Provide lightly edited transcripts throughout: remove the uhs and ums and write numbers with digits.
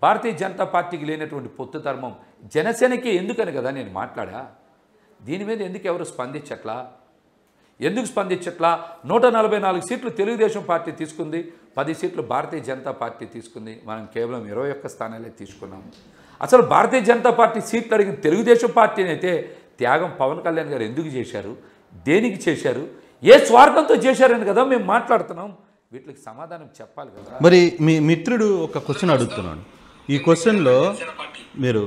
భారతీయ జనతా పార్టీకి లేనటువంటి పొత్తు ధర్మం జనసేనకి ఎందుకని కదా నేను మాట్లాడా. దీని మీద ఎందుకు ఎవరు స్పందించట్లా? ఎందుకు స్పందించట్లా? 144 సీట్లు తెలుగుదేశం పార్టీ తీసుకుంది, 10 సీట్లు భారతీయ జనతా పార్టీ తీసుకుంది. మనం కేవలం 21 స్థానాలే తీసుకున్నాము. అసలు భారతీయ జనతా పార్టీ సీట్లు అడిగిన తెలుగుదేశం పార్టీని అయితే త్యాగం పవన్ కళ్యాణ్ గారు ఎందుకు చేశారు, దేనికి చేశారు, ఏ స్వార్థంతో చేశారని కదా మేము మాట్లాడుతున్నాం. వీటికి సమాధానం చెప్పాలి కదా. మరి మీ మిత్రుడు ఒక క్వశ్చన్ అడుగుతున్నాడు. ఈ క్వశ్చన్లో మీరు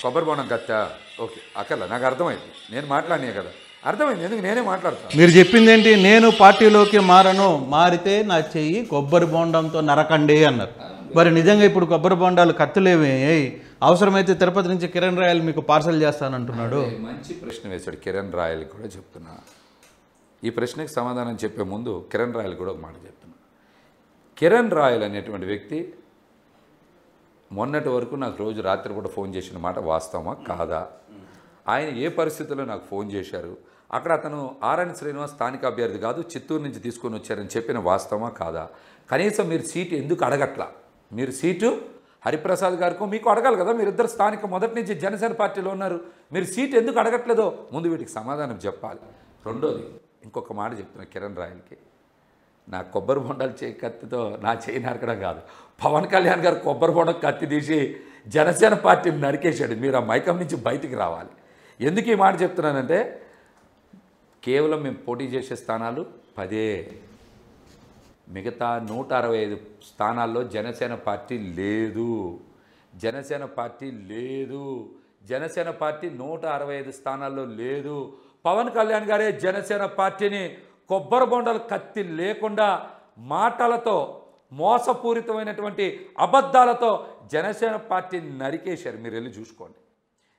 కొబ్బరి బోనం కట్టా ఓకే అక్కర్లా, నాకు అర్థమైంది, నేను మాట్లాడినా కదా, అర్థమైంది, ఎందుకు నేనే మాట్లాడతాను. మీరు చెప్పింది ఏంటి? నేను పార్టీలోకి మారను, మారితే నా చెయ్యి కొబ్బరి బోండంతో నరకండి అన్నారు. మరి నిజంగా ఇప్పుడు కొబ్బరి బోండాలు కత్తులేవి, అవసరమైతే తిరుపతి నుంచి కిరణ్ రాయల్ మీకు పార్సల్ చేస్తానంటున్నాడు. మంచి ప్రశ్న వేశాడు. కిరణ్ రాయల్ కూడా చెప్తున్నా, ఈ ప్రశ్నకి సమాధానం చెప్పే ముందు కిరణ్ రాయల్ కూడా ఒక మాట చెప్తున్నా. కిరణ్ రాయల్ అనేటువంటి వ్యక్తి మొన్నటి వరకు నాకు రోజు రాత్రి కూడా ఫోన్ చేసిన మాట వాస్తవమా కాదా? ఆయన ఏ పరిస్థితుల్లో నాకు ఫోన్ చేశారు, అక్కడ అతను ఆర్ఎన్ శ్రీనివాస్ స్థానిక అభ్యర్థి కాదు, చిత్తూరు నుంచి తీసుకొని వచ్చారని చెప్పిన వాస్తవమా కాదా? కనీసం మీరు సీటు ఎందుకు అడగట్లా? మీరు సీటు హరిప్రసాద్ గారికో మీకు అడగాలి కదా, మీరిద్దరు స్థానిక మొదటి నుంచి జనసేన పార్టీలో ఉన్నారు, మీరు సీటు ఎందుకు అడగట్లేదో ముందు వీటికి సమాధానం చెప్పాలి. రెండోది ఇంకొక మాట చెప్తున్నా కిరణ్ రాయల్కి, నా కొబ్బరి బొండాలు చేయి కత్తితో నా చేయి నరకడం కాదు, పవన్ కళ్యాణ్ గారు కొబ్బరి బొండం కత్తి తీసి జనసేన పార్టీని నరికేశాడు. మీరు ఆ మైకం నుంచి బయటికి రావాలి. ఎందుకు ఈ మాట చెప్తున్నానంటే, కేవలం మేము పోటీ చేసే స్థానాలు 10, మిగతా 165 స్థానాల్లో జనసేన పార్టీ లేదు. జనసేన పార్టీ లేదు. జనసేన పార్టీ 165 స్థానాల్లో లేదు. పవన్ కళ్యాణ్ గారే జనసేన పార్టీని కొబ్బరి బొండలు కత్తి లేకుండా మాటలతో, మోసపూరితమైనటువంటి అబద్ధాలతో జనసేన పార్టీని నరికేశారు. మీరు వెళ్ళి చూసుకోండి,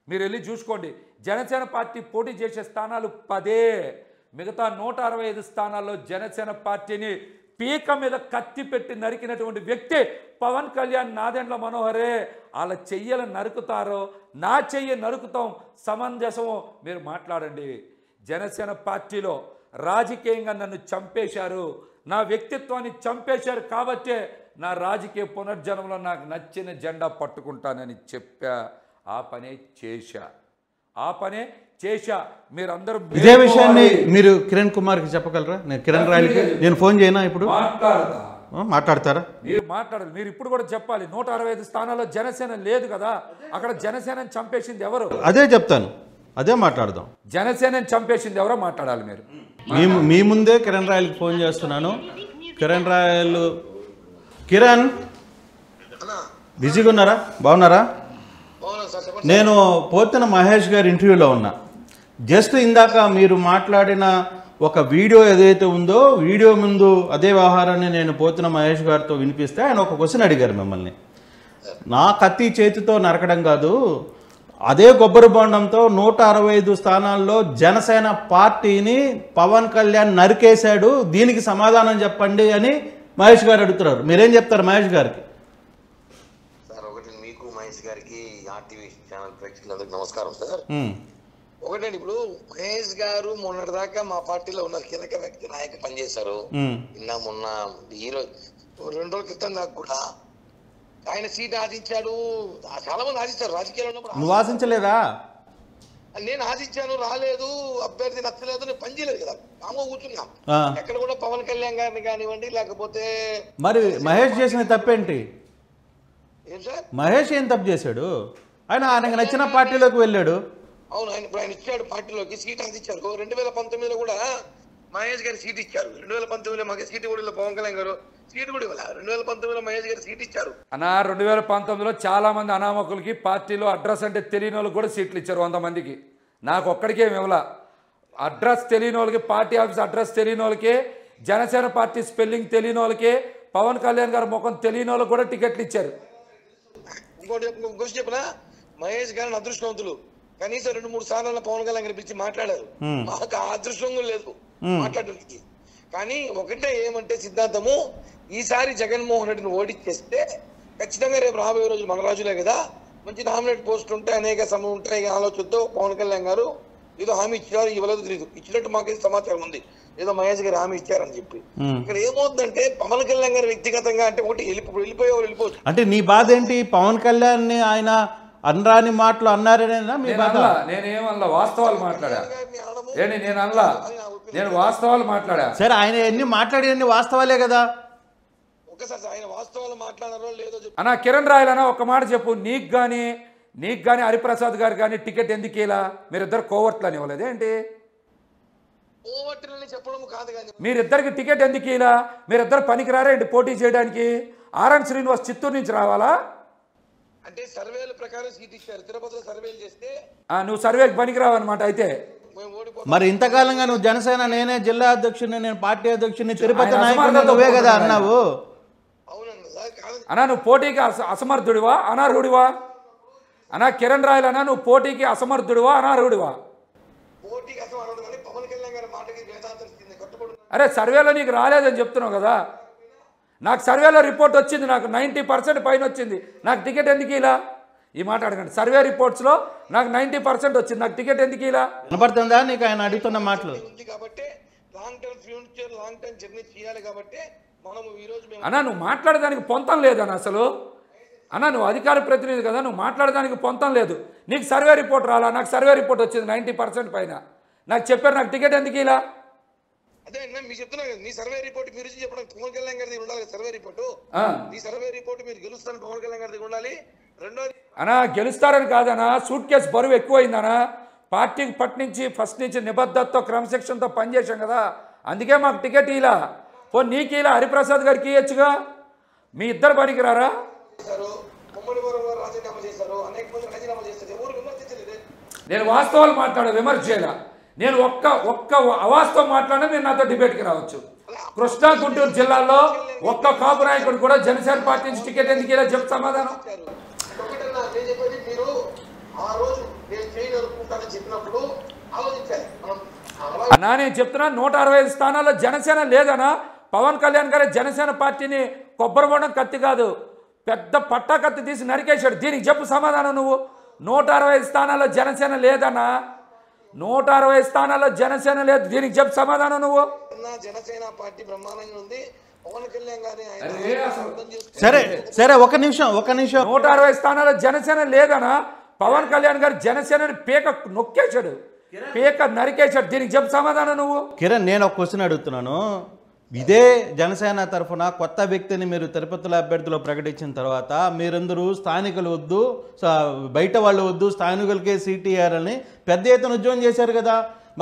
మీరు వెళ్ళి చూసుకోండి. జనసేన పార్టీ పోటీ చేసే స్థానాలు 10, మిగతా 165 స్థానాల్లో జనసేన పార్టీని పీక మీద కత్తి పెట్టి నరికినటువంటి వ్యక్తి పవన్ కళ్యాణ్, నాదెండ్ల మనోహరే. వాళ్ళ చెయ్యలు నరుకుతారో నా చెయ్యి నరుకుతాం, సమంజసమో మీరు మాట్లాడండి. జనసేన పార్టీలో రాజకీయంగా నన్ను చంపేశారు, నా వ్యక్తిత్వాన్ని చంపేశారు కాబట్టే నా రాజకీయ పునర్జన్మలో నాకు నచ్చిన జెండా పట్టుకుంటానని చెప్పా. ఆ పనే చేశా. మీరందరూ ఇదే విషయాన్ని మీరు కిరణ్ కుమార్కి చెప్పగలరా? నేను కిరణ్ రాయల్కి నేను ఫోన్ చేయనా? ఇప్పుడు మాట్లాడతారా? మీరు మాట్లాడాలి. మీరు ఇప్పుడు కూడా చెప్పాలి. 165 స్థానాల్లో జనసేన లేదు కదా, అక్కడ జనసేనని చంపేసింది ఎవరు? అదే చెప్తాను, అదే మాట్లాడదాం. జనసేనని చంపేసింది ఎవరో మాట్లాడాలి. మీరు మీ ముందే కిరణ్ రాయల్కి ఫోన్ చేస్తున్నాను. కిరణ్ రాయల్, కిరణ్ బిజీగా ఉన్నారా? బాగున్నారా? నేను పోతున్న మహేష్ గారి ఇంటర్వ్యూలో ఉన్నా. జస్ట్ ఇందాక మీరు మాట్లాడిన ఒక వీడియో ఏదైతే ఉందో, వీడియో ముందు అదే వ్యవహారాన్ని నేను పోతున్న మహేష్ గారితో వినిపిస్తే ఆయన ఒక క్వశ్చన్ అడిగారు మిమ్మల్ని. నా కత్తి చేతితో నరకడం కాదు, అదే కొబ్బరి బొండంతో 165 స్థానాల్లో జనసేన పార్టీని పవన్ కళ్యాణ్ నరికేశాడు, దీనికి సమాధానం చెప్పండి అని మహేష్ గారు అడుగుతున్నారు. మీరేం చెప్తారు మహేష్ గారికి? సార్, ఒకటి మీకు మహేష్ గారికి, ఆర్టీవీ ఛానల్ ప్రేక్షకులందరికీ నమస్కారం సార్. ఒకటండి, ఇప్పుడు మహేష్ గారు మొన్నటిదాకా మా పార్టీలో ఉన్న కీలక వ్యక్తి, నాయక పనిచేశారు. మొన్న ఈరోజు 2 రోజుల క్రితం దాకా కూడా ఆయన సీట్ ఆశించాడు. చాలా మంది ఆశించారు రాజకీయాల్లో ఉన్నప్పుడు. నువ్వు ఆశించలేదా? నేను ఆశించాను, రాలేదు, అభ్యర్థి నచ్చలేదు, నేను పనిచేయలేదు కదా, మామూలు కూర్చున్నాం. ఎక్కడ కూడా పవన్ కళ్యాణ్ గారిని కానివ్వండి, లేకపోతే మరి మహేష్ చేసిన తప్పేంటి? ఏం సార్, మహేష్ ఏం తప్పు చేశాడు? ఆయనకు నచ్చిన పార్టీలోకి వెళ్ళాడు. అవును, ఆయన ఇచ్చాడు, పార్టీలోకి సీట్ అందించారు. 2019లో కూడా మహేష్ గారి సీట్ ఇచ్చారు. 2019లో మాకు సీట్ కూడా పవన్ కళ్యాణ్ గారు సీట్ కూడా ఇవ్వాలి. 2019లో మహేష్ గారు సీట్ ఇచ్చారు. 2019లో చాలా మంది అనామకులకి పార్టీలో అడ్రస్ అంటే తెలియని వాళ్ళకి కూడా సీట్లు ఇచ్చారు. 100 మందికి. నాకు ఒక్కడికే ఇవ్వాల. అడ్రస్ తెలియని వాళ్ళకి, పార్టీ ఆఫీస్ అడ్రస్ తెలియని వాళ్ళకి, జనసేన పార్టీ స్పెల్లింగ్ తెలియని వాళ్ళకి, పవన్ కళ్యాణ్ గారి ముఖం తెలియని వాళ్ళకి కూడా టికెట్లు ఇచ్చారు. ఇంకోటి చెప్పినా, మహేష్ గారిని అదృష్టవంతులు, కనీసం 2-3 సార్లు పవన్ కళ్యాణ్ గారిని పిలిచి మాట్లాడారు. మాకు ఆ అదృష్టం కూడా లేదు మాట్లాడడానికి. కానీ ఒకటే ఏమంటే సిద్ధాంతము, ఈసారి జగన్మోహన్ రెడ్డిని ఓడించేస్తే ఖచ్చితంగా రేపు రాబోయే రోజులు మన రాజులే కదా, మంచి నామినేట్ పోస్టులు ఉంటాయి, అనేక సమయం ఉంటాయి ఆలోచనతో పవన్ కళ్యాణ్ గారు ఏదో హామీ ఇచ్చారు ఇవ్వలేదు తెలియదు, ఇచ్చినట్టు మాకు సమాచారం ఉంది, ఏదో మహేష్ గారు హామీ ఇచ్చారని చెప్పి. ఇక్కడ ఏమవుతుందంటే పవన్ కళ్యాణ్ గారు వ్యక్తిగతంగా అంటే ఒకటి వెళ్ళిపోవచ్చు. అంటే నీ బాధ ఏంటి? పవన్ కళ్యాణ్ ని ఆయన అనరాని మాటలు అన్నారనేనా మీ బాధ? నేనేమన్నా వాస్తవాలు మాట్లాడా? నేను అనలా, నేను వాస్తవాలు మాట్లాడా. సరే ఆయన ఎన్ని మాట్లాడి వాస్తవాలే కదా. ఒకసారి ఆయన వాస్తవాలు మాట్లాడారో లేదో చెప్పి అన్నా కిరణ్ రాయల్ అన్న ఒక మాట చెప్పు, నీకు కానీ హరిప్రసాద్ గారు కానీ టికెట్ ఎందుకు ఇలా? మీరిద్దరు కోవర్ట్లు అని ఇవ్వలేదు ఏంటి? చెప్పడం కాదు కానీ మీరిద్దరికి టికెట్ ఎందుకు ఇలా? మీరిద్దరు పనికిరారా ఏంటి పోటీ చేయడానికి? ఆర్ఎన్ శ్రీనివాస్ చిత్తూరు నుంచి రావాలా? అంటే సర్వేల ప్రకారం సీట్ ఇచ్చారు, తిరుపతిలో సర్వేలు చేస్తే నువ్వు సర్వేకి పనికిరావు అనమాట. అయితే మరి ఇంతకాలంగా నువ్వు జనసేన నేనే జిల్లా అధ్యక్షుడిని, నేను పార్టీ అధ్యక్షుడిని, తిరుపతి నాయకుడిని నువ్వే కదా అన్నావు. అన్నా నువ్వు పోటీకి అసమర్థుడివా అనర్హుడివా? అన్నా కిరణ్ రాయల్ అన్నా నువ్వు పోటీకి అసమర్థుడివా అనర్హుడివా? అరే సర్వేలో నీకు రాలేదని చెప్తున్నావు కదా. నాకు సర్వేలో రిపోర్ట్ వచ్చింది, నాకు 90% పైన వచ్చింది, నాకు టికెట్ ఎందుకు ఇలా? ఈ మాట అడగండి. సర్వే రిపోర్ట్స్లో నాకు 90% వచ్చింది, నాకు టికెట్ ఎందుకు ఇలా? వినపడుతుందా నీకు ఆయన అడుగుతున్న మాటలు? అన్నా నువ్వు మాట్లాడడానికి పొంతం లేదన్న అసలు. అన్నా నువ్వు అధికార ప్రతినిధి కదా, నువ్వు మాట్లాడడానికి పొంతం లేదు. నీకు సర్వే రిపోర్ట్ రాలా? నాకు సర్వే రిపోర్ట్ వచ్చింది 90% పైన. నాకు చెప్పారు నాకు టికెట్ ఎందుకు ఇలా? అదే మీరు చెప్తున్నా కదా, మీ సర్వే రిపోర్ట్ మీరు చెప్పడం పవన్ కళ్యాణ్ గారి ఉండాలి. సర్వే రిపోర్టు మీ సర్వే రిపోర్ట్ మీరు గెలుస్తారని పవన్ కళ్యాణ్ గారి ఉండాలి. రెండోది అన్నా గెలుస్తారని కాదన్నా, సూట్ కేసు బరువు ఎక్కువైందనా. పార్టీకి ఫస్ట్ నుంచి నిబద్ధతతో క్రమశిక్షణతో పనిచేసాం కదా, అందుకే మాకు టికెట్ ఇలా. పోనీ నీకు ఇలా హరిప్రసాద్ గారికి ఇవ్వచ్చుగా. మీ ఇద్దరు పనికిరారా? నేను వాస్తవాలు మాట్లాడా, విమర్శ చేయాల. నేను ఒక్క అవాస్తవం మాట్లాడినా మీరు నాతో డిబేట్కి రావచ్చు. కృష్ణా గుంటూరు జిల్లాలో ఒక్క కాపు నాయకుడు కూడా జనసేన పార్టీ నుంచి టికెట్ ఎందుకు ఇలా చెప్పు సమాధానం. అన్నా నేను చెప్తున్నా 165 స్థానాల్లో జనసేన లేదనా. పవన్ కళ్యాణ్ గారే జనసేన పార్టీని కొబ్బరి బొండం కత్తి కాదు పెద్ద పట్టా కత్తి తీసి నరికేశాడు. దీనికి చెప్పు సమాధానం నువ్వు. 165 స్థానాల్లో జనసేన లేదన్నా, 160 స్థానాల్లో జనసేన లేదు, దీనికి చెప్పు సమాధానం నువ్వు. జనసేన పార్టీ బ్రహ్మాండంగా ఉంది. పవన్ కళ్యాణ్ గారి సరే ఒక నిమిషం 160 స్థానాల్లో జనసేన లేదనా. పవన్ కళ్యాణ్ గారు జనసేనని పీక నొక్కేశాడు, పీక నరికేశాడు, దీనికి చెప్పు సమాధానం నువ్వు. కిరణ్ నేను ఒక క్వశ్చన్ అడుగుతున్నాను. ఇదే జనసేన తరఫున కొత్త వ్యక్తిని మీరు తిరుపతిలో అభ్యర్థిలో ప్రకటించిన తర్వాత మీరందరూ స్థానికులు వద్దు, బయట వాళ్ళు వద్దు, స్థానికులకే సీట్ ఇవ్వాలని పెద్ద ఎత్తున ఉద్యమం చేశారు కదా.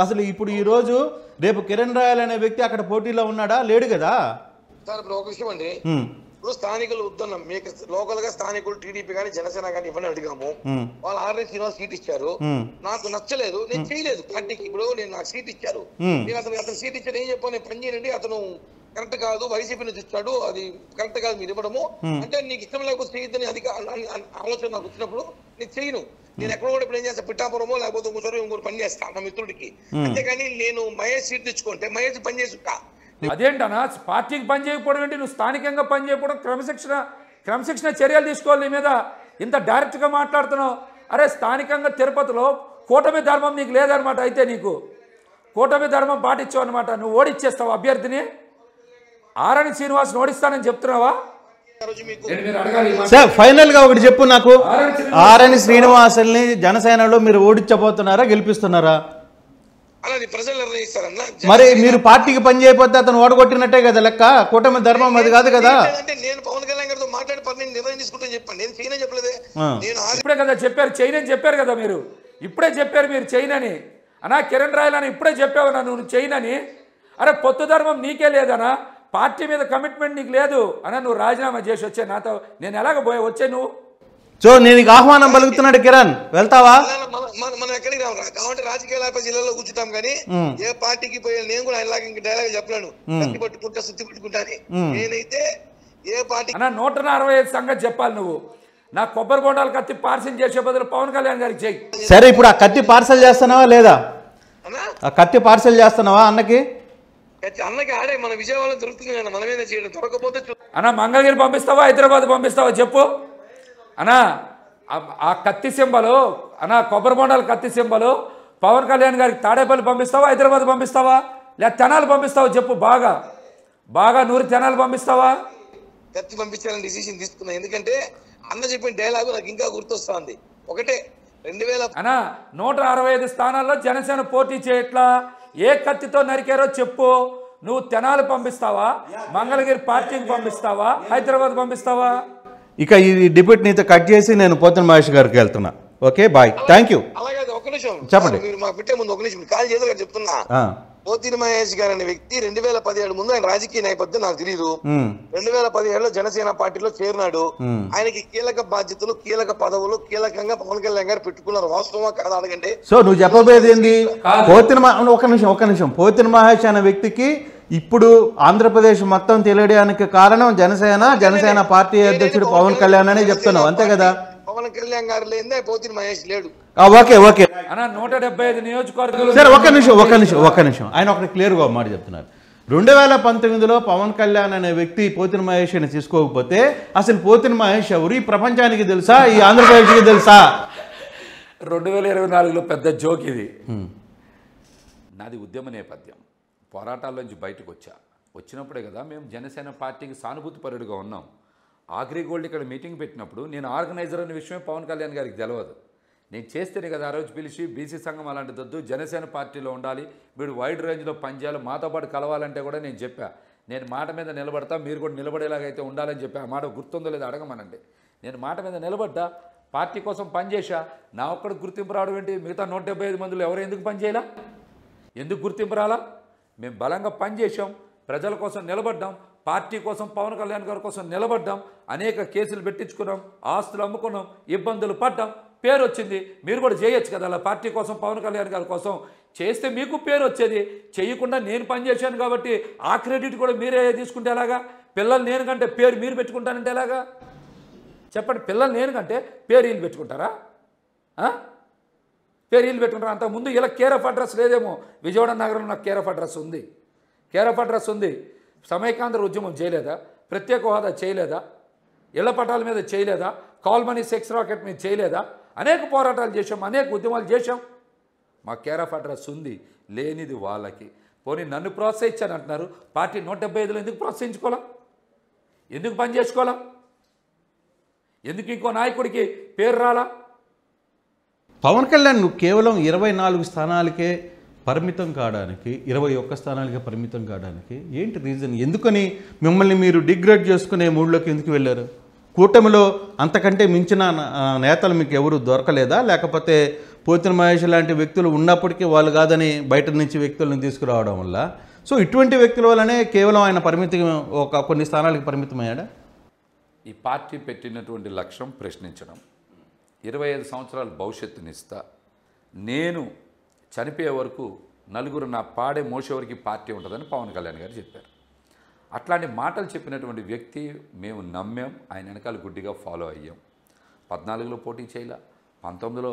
అసలు ఇప్పుడు ఈరోజు రేపు కిరణ్ రాయల్ అనే వ్యక్తి అక్కడ పోటీలో ఉన్నాడా? లేడు కదా. సార్ ఇప్పుడు ఒక విషయం అండి, ఇప్పుడు స్థానికులు వద్దన్నాం, మీకు లోకల్ గా స్థానికులు టీడీపీ కానీ జనసేన కానీ ఇవ్వని అడిగాము. వాళ్ళు ఆర్ఎస్ శ్రీనివాస్ సీట్ ఇచ్చారు, నాకు నచ్చలేదు, నేను చేయలేదు పార్టీకి. ఇప్పుడు నాకు సీట్ ఇచ్చారు, నేను అతను సీట్ ఇచ్చారు ఏం చెప్పాను, నేను పని చేయండి, అతను కరెక్ట్ కాదు, వైసీపీ నుంచి ఇచ్చాడు, అది కరెక్ట్ కాదు మీరు ఇవ్వడము అంటే, నీకు ఇష్టం లేకపోతే చేయొద్దని ఆలోచన నాకు వచ్చినప్పుడు నేను చేయను. నేను ఎక్కడ కూడా ఇప్పుడు ఏం చేస్తా, పిఠాపురమో లేకపోతే ఇంకోటి పని చేస్తా నా మిత్రుడికి. అంతేగాని నేను మహేష్ సీట్ తెచ్చుకుంటే మహేష్ పని చేసుకుంటా. అదేంటనా పార్టీకి పని చేయకపోవడం ఏంటి? నువ్వు స్థానికంగా పని చేయకపోవడం, క్రమశిక్షణ చర్యలు తీసుకోవాలి నీ మీద. ఇంత డైరెక్ట్గా మాట్లాడుతున్నావు. అరే స్థానికంగా తిరుపతిలో కూటమి ధర్మం నీకు లేదనమాట. అయితే నీకు కూటమి ధర్మం పాటించావు అనమాట. నువ్వు ఓడిచ్చేస్తావు అభ్యర్థిని. ఆరణి శ్రీనివాస్ ఓడిస్తానని చెప్తున్నావా? సార్ ఫైనల్ గా ఒకటి చెప్పు నాకు, ఆరణి శ్రీనివాసుల్ని జనసేనలో మీరు ఓడించబోతున్నారా గెలిపిస్తున్నారా? మరి మీరు పార్టీకి పని చేయకపోతే అతను ఓడగొట్టినట్టే కదా లెక్క. కూటమి ధర్మం అది కాదు కదా. నేను పవన్ కళ్యాణ్ గారితో మాట్లాడి నిర్ణయం తీసుకుంటే చెప్పండి, నేను చేయనే చెప్పలేదే. ఇప్పుడే కదా చెప్పారు చైన్ అని చెప్పారు కదా మీరు. ఇప్పుడే చెప్పారు మీరు చైన్ అని. అన్నా కిరణ్ రాయల్ అని ఇప్పుడే చెప్పావు నువ్వు చైన్ అని. అరే పొత్తు ధర్మం నీకే లేదనా, పార్టీ మీద కమిట్మెంట్ నీకు లేదు అన్న. నువ్వు రాజీనామా చేసి వచ్చే నాతో నేను ఎలాగ వచ్చే నువ్వు. సో నేను ఆహ్వానం పలుకుతున్నాడు కిరణ్, వెళ్తావా? మనం ఎక్కడికి రావాలి కాబట్టి రాజకీయాల జిల్లాలో కూర్చుంటాం కానీ ఏ పార్టీకి పోయి నేను కూడా ఇలాగ ఇంక డైలాగ్ చెప్పలేను, కత్తి పట్టుకుంటా సుత్తి పట్టుకుంటా అని. నేనైతే ఏ పార్టీ అన్న 165 సంగతి చెప్పాలి నువ్వు. నా కొబ్బరి బొండాలు కత్తి పార్సల్ చేసే బదులు పవన్ కళ్యాణ్ గారికి చెయ్యి. సరే ఇప్పుడు ఆ కత్తి పార్సల్ చేస్తున్నావా లేదా? ఆ కత్తి పార్సల్ చేస్తున్నావా అన్నకి? అన్నకి ఆడే మన విజయవాడలో దొరుకుతుంది కదా, మనమేనా చేయడం. దొరకపోతే అన్న మంగళగిరి పంపిస్తావా, హైదరాబాద్ పంపిస్తావా చెప్పు అన్నా. ఆ కత్తి సింబలు అన్న, కొబ్బరి బొండాలు కత్తి సింబలు పవన్ కళ్యాణ్ గారికి తాడేపల్లి పంపిస్తావా, హైదరాబాద్ పంపిస్తావా, లేదా తెనాలి పంపిస్తావా చెప్పు, బాగా నూరి తెనాలి పంపిస్తావా? కత్తి పంపించాలని డిసిషన్ తీసుకున్నా. ఎందుకంటే అన్న చెప్పిన డైలాగు నాకు ఇంకా గుర్తొస్తుంది. ఒకటే 2000 అన్నా 165 స్థానాల్లో జనసేన పోటీ చేయట్లా. ఏ కత్తితో నరికారో చెప్పు. నువ్వు తెనాలి పంపిస్తావా, మంగళగిరి పార్టీకి పంపిస్తావా, హైదరాబాద్ పంపిస్తావా? ఇక ఈ డిబేట్ నీతో కట్ చేసి నేను పోతన మహేష్ గారికి వెళ్తున్నా. Okay, bye, thank you. అలాగే ఒక నిమిషం చెప్పండి. మీరు మాకు పెట్టే ముందు ఒక నిమిషం కాల్ చేసి చెప్తున్నా. పోతిని మహేష్ గారు అనే వ్యక్తి 2017 ముందు ఆయన రాజకీయ నేపథ్యం నాకు తెలియదు. 2017లో జనసేన పార్టీలో చేరినాడు. ఆయనకి కీలక బాధ్యతలు, కీలక పదవులు కీలకంగా పవన్ కళ్యాణ్ గారు పెట్టుకున్నారు. వాస్తవమా కాదా అడగండి. సో నువ్వు చెప్పబోయేది ఏంది? ఒక నిమిషం. పోతిన మహేష్ అనే వ్యక్తికి ఇప్పుడు ఆంధ్రప్రదేశ్ మొత్తం తెలియడానికి కారణం జనసేన పార్టీ అధ్యక్షుడు పవన్ కళ్యాణ్ అనే చెప్తున్నావు, అంతే కదా? పవన్ కళ్యాణ్ గారు లేదే పోతిని మహేష్ లేడు. ఓకే అన్నా 175 నియోజకవర్గాలు. సరే, ఒక్క నిమిషం. ఆయన ఒకటి క్లియర్గా మాట చెప్తున్నారు. 2019లో పవన్ కళ్యాణ్ అనే వ్యక్తి పోతిన మహేష్ అని తీసుకోకపోతే అసలు పోతిన మహేష్ ఎవరు? ఈ ప్రపంచానికి తెలుసా, ఈ ఆంధ్రప్రదేశ్కి తెలుసా? 2024లో పెద్ద జోక్ ఇది. నాది ఉద్యమ నేపథ్యం, పోరాటాల్లోంచి బయటకు వచ్చినప్పుడే కదా మేము జనసేన పార్టీకి సానుభూతిపరుడుగా ఉన్నాం. అగ్రిగోల్డ్ ఇక్కడ మీటింగ్ పెట్టినప్పుడు నేను ఆర్గనైజర్ అనే విషయమే పవన్ కళ్యాణ్ గారికి తెలియదు. నేను చేస్తేనే కదా ఆ రోజు పిలిచి బీసీ సంఘం అలాంటిది వద్దు, జనసేన పార్టీలో ఉండాలి, వీడు వైడ్ రేంజ్లో పనిచేయాలి, మాతో పాటు కలవాలంటే కూడా నేను చెప్పా. నేను మాట మీద నిలబడతా, మీరు కూడా నిలబడేలాగైతే ఉండాలని చెప్పి ఆ మాట గుర్తుందో లేదో అడగమనండి. నేను మాట మీద నిలబడ్డా, పార్టీ కోసం పనిచేసా. నా ఒక్కడికి గుర్తింపు రావడం ఏంటి? మిగతా 175 మందిలో ఎవరు ఎందుకు పనిచేయాలా? ఎందుకు గుర్తింపు రాలా? మేము బలంగా పనిచేసాం, ప్రజల కోసం నిలబడ్డాం, పార్టీ కోసం పవన్ కళ్యాణ్ గారి కోసం నిలబడ్డాం, అనేక కేసులు పెట్టించుకున్నాం, ఆస్తులు అమ్ముకున్నాం, ఇబ్బందులు పడ్డాం, పేరు వచ్చింది. మీరు కూడా చేయొచ్చు కదా అలా, పార్టీ కోసం పవన్ కళ్యాణ్ గారి కోసం చేస్తే మీకు పేరు వచ్చేది. చేయకుండా నేను పనిచేశాను కాబట్టి ఆ క్రెడిట్ కూడా మీరే తీసుకుంటే ఎలాగా? పిల్లలు నేను కంటే పేరు మీరు పెట్టుకుంటానంటే ఎలాగా చెప్పండి? పిల్లలు నేను కంటే పేరు వీళ్ళు పెట్టుకుంటారా? పేరు వీళ్ళు పెట్టుకుంటారా? అంతకుముందు ఇలా కేర్ ఆఫ్ అడ్రస్ లేదేమో. విజయవాడ నగరంలో నాకు కేర్ ఆఫ్ అడ్రస్ ఉంది. సమైకాంధ్ర ఉద్యమం చేయలేదా? ప్రత్యేక హోదా చేయలేదా? ఇళ్ల పట్టాల మీద చేయలేదా? కాల్ మనీ సెక్స్ రాకెట్ మీద చేయలేదా? అనేక పోరాటాలు చేశాం, అనేక ఉద్యమాలు చేశాం. మా కేర్ ఆఫ్ అడ్రస్ ఉంది. లేనిది వాళ్ళకి. పోనీ నన్ను ప్రోత్సహించాను అంటున్నారు. పార్టీ 175లో ఎందుకు ప్రోత్సహించుకోవాలా? ఎందుకు పని చేసుకోవాలా? ఎందుకు ఇంకో నాయకుడికి పేరు రాలా? పవన్ కళ్యాణ్ నువ్వు కేవలం 24 స్థానాలకే పరిమితం కావడానికి, 21 స్థానాలకే పరిమితం కావడానికి ఏంటి రీజన్? ఎందుకని మిమ్మల్ని మీరు డిగ్రేడ్ చేసుకునే మూడ్లోకి ఎందుకు వెళ్ళారు? కూటమిలో అంతకంటే మించిన నేతలు మీకు ఎవరు దొరకలేదా? లేకపోతే పోతిన మహేష్ లాంటి వ్యక్తులు ఉన్నప్పటికీ వాళ్ళు కాదని బయట నుంచి వ్యక్తులను తీసుకురావడం వల్ల, సో ఇటువంటి వ్యక్తుల వల్లనే కేవలం ఆయన కొన్ని స్థానాలకు పరిమితమయ్యాడా? ఈ పార్టీ పెట్టినటువంటి లక్ష్యం ప్రశ్నించడం. 25 సంవత్సరాల భవిష్యత్తునిస్తా, నేను చనిపోయే వరకు నలుగురు నా పాడే మోసే వరకు పార్టీ ఉంటుందని పవన్ కళ్యాణ్ గారు చెప్పారు. అట్లాంటి మాటలు చెప్పినటువంటి వ్యక్తి మేము నమ్మాం, ఆయన వెనకాల గుడ్డిగా ఫాలో అయ్యాం. 14లో పోటీ చేయలే, 19లో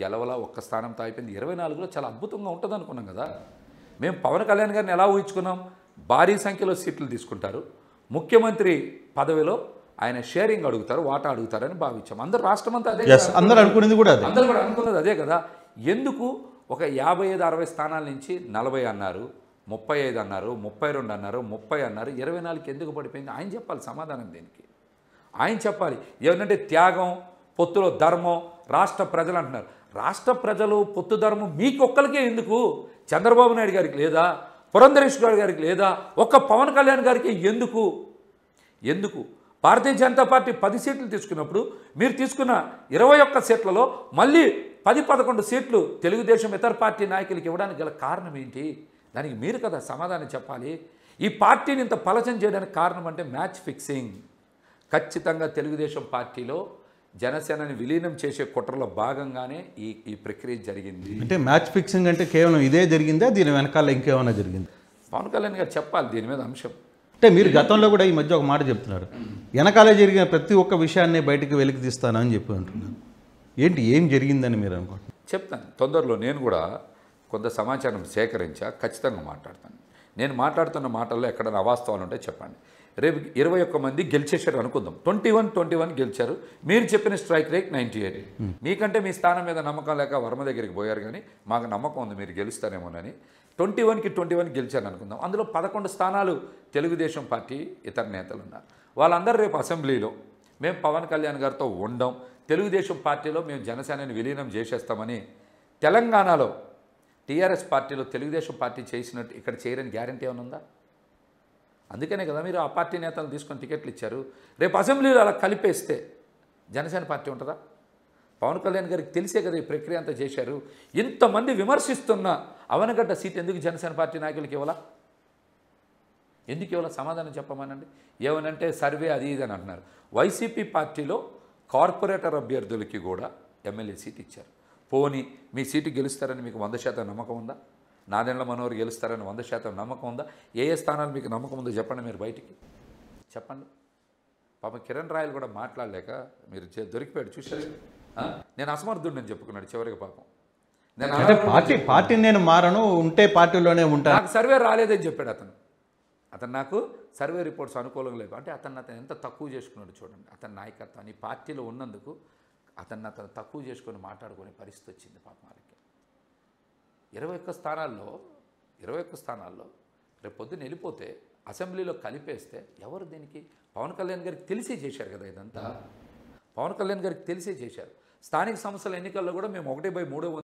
గెలవలా, ఒక్క స్థానంతో అయిపోయింది. 24లో చాలా అద్భుతంగా ఉంటుంది అనుకున్నాం కదా. మేము పవన్ కళ్యాణ్ గారిని ఎలా ఊహించుకున్నాం? భారీ సంఖ్యలో సీట్లు తీసుకుంటారు, ముఖ్యమంత్రి పదవిలో ఆయన షేరింగ్ అడుగుతారు, వాటా అడుగుతారని భావించాం. అందరూ రాష్ట్రం అంతా అదే, అందరూ అనుకున్నది కూడా అదే కదా. ఎందుకు ఒక 55-60 స్థానాల నుంచి 40 అన్నారు, 35 అన్నారు, 32 అన్నారు, 30 అన్నారు, 24కి ఎందుకు పడిపోయింది? ఆయన చెప్పాలి సమాధానం దీనికి. ఆయన చెప్పాలి. ఏమంటే త్యాగం, పొత్తులో ధర్మం, రాష్ట్ర ప్రజలు అంటున్నారు. రాష్ట్ర ప్రజలు, పొత్తు ధర్మం మీకు ఒక్కరికే ఎందుకు? చంద్రబాబు నాయుడు గారికి లేదా? పురంధరేశ్వర్ గారికి లేదా? ఒక్క పవన్ కళ్యాణ్ గారికి ఎందుకు? భారతీయ జనతా పార్టీ 10 సీట్లు తీసుకున్నప్పుడు మీరు తీసుకున్న 21 సీట్లలో మళ్ళీ 10-11 సీట్లు తెలుగుదేశం ఇతర పార్టీ నాయకులకి ఇవ్వడానికి గల కారణం ఏంటి? దానికి మీరు కదా సమాధానం చెప్పాలి. ఈ పార్టీని ఇంత పలచన చేయడానికి కారణం అంటే మ్యాచ్ ఫిక్సింగ్. ఖచ్చితంగా తెలుగుదేశం పార్టీలో జనసేనని విలీనం చేసే కుట్రలో భాగంగానే ఈ ప్రక్రియ జరిగింది. అంటే మ్యాచ్ ఫిక్సింగ్ అంటే కేవలం ఇదే జరిగిందా? దీని వెనకాల ఇంకేమైనా జరిగింది? పవన్ కళ్యాణ్ గారు చెప్పాలి దీని మీద అంశం. అంటే మీరు గతంలో కూడా ఈ మధ్య ఒక మాట చెప్తున్నారు, వెనకాలే జరిగిన ప్రతి ఒక్క విషయాన్ని బయటకు వెలికి తీస్తానని చెప్పి అంటున్నాను. ఏంటి, ఏం జరిగిందని మీరు అనుకుంటున్నారు? చెప్తాను తొందరలో. నేను కూడా కొంత సమాచారం సేకరించా, ఖచ్చితంగా మాట్లాడతాను. నేను మాట్లాడుతున్న మాటల్లో ఎక్కడైనా అవాస్తవాలు ఉంటే చెప్పండి. రేపు 21 మంది గెలిచేశారు అనుకుందాం, 21 గెలిచారు. మీరు చెప్పిన స్ట్రైక్ రేట్ 98. మీకంటే మీ స్థానం మీద నమ్మకం లేక వర్మ దగ్గరికి పోయారు, కానీ మాకు నమ్మకం ఉంది మీరు గెలుస్తారేమోనని 21 గెలిచారు అనుకుందాం. అందులో 11 స్థానాలు తెలుగుదేశం పార్టీ ఇతర నేతలు ఉన్నారు. వాళ్ళందరూ రేపు అసెంబ్లీలో మేము పవన్ కళ్యాణ్ గారితో ఉండం, తెలుగుదేశం పార్టీలో మేము జనసేనని విలీనం చేసేస్తామని తెలంగాణలో టీఆర్ఎస్ పార్టీలో తెలుగుదేశం పార్టీ చేసినట్టు ఇక్కడ చేయరని గ్యారంటీ ఏమైనా ఉందా? అందుకనే కదా మీరు ఆ పార్టీ నేతలు తీసుకొని టికెట్లు ఇచ్చారు. రేపు అసెంబ్లీలో అలా కలిపేస్తే జనసేన పార్టీ ఉంటుందా? పవన్ కళ్యాణ్ గారికి తెలిసే కదా ఈ ప్రక్రియ అంతా చేశారు. ఇంతమంది విమర్శిస్తున్న అవనగడ్డ సీట్ ఎందుకు జనసేన పార్టీ నాయకులకి ఇవ్వాలా? ఎందుకు ఇవ్వాలా? సమాధానం చెప్పమనండి. ఏమనంటే సర్వే అది ఇది అని అంటున్నారు. వైసీపీ పార్టీలో కార్పొరేటర్ అభ్యర్థులకి కూడా ఎమ్మెల్యే సీట్ ఇచ్చారు. పోనీ మీ సీటు గెలుస్తారని మీకు 100% నమ్మకం ఉందా? నాదెండ్ల మనోహర్ గెలుస్తారని 100% నమ్మకం ఉందా? ఏ స్థానాలు మీకు నమ్మకం ఉందో చెప్పండి, మీరు బయటికి చెప్పండి. పాప కిరణ్ రాయలు కూడా మాట్లాడలేక మీరు దొరికిపోయాడు, చూశారు. నేను అసమర్థుడిని చెప్పుకున్నాడు చివరికి. పాపం నేను అంటే పార్టీ నేను మారను, ఉంటే పార్టీలోనే ఉంటాను, నాకు సర్వే రాలేదని చెప్పాడు అతను నాకు సర్వే రిపోర్ట్స్ అనుకూలంగా లేవు అంటే అతను ఎంత తక్కువ చేసుకున్నాడు చూడండి. అతని నాయకత్వాన్ని పార్టీలో ఉన్నందుకు అతను తక్కువ చేసుకొని మాట్లాడుకునే పరిస్థితి వచ్చింది పాపం వాళ్ళకి. 21 స్థానాల్లో రేపు పొద్దున్న వెళ్ళిపోతే అసెంబ్లీలో కలిపేస్తే ఎవరు దీనికి? పవన్ కళ్యాణ్ గారికి తెలిసే చేశారు కదా ఇదంతా. పవన్ కళ్యాణ్ గారికి తెలిసే చేశారు. స్థానిక సంస్థల ఎన్నికల్లో కూడా మేము 1/3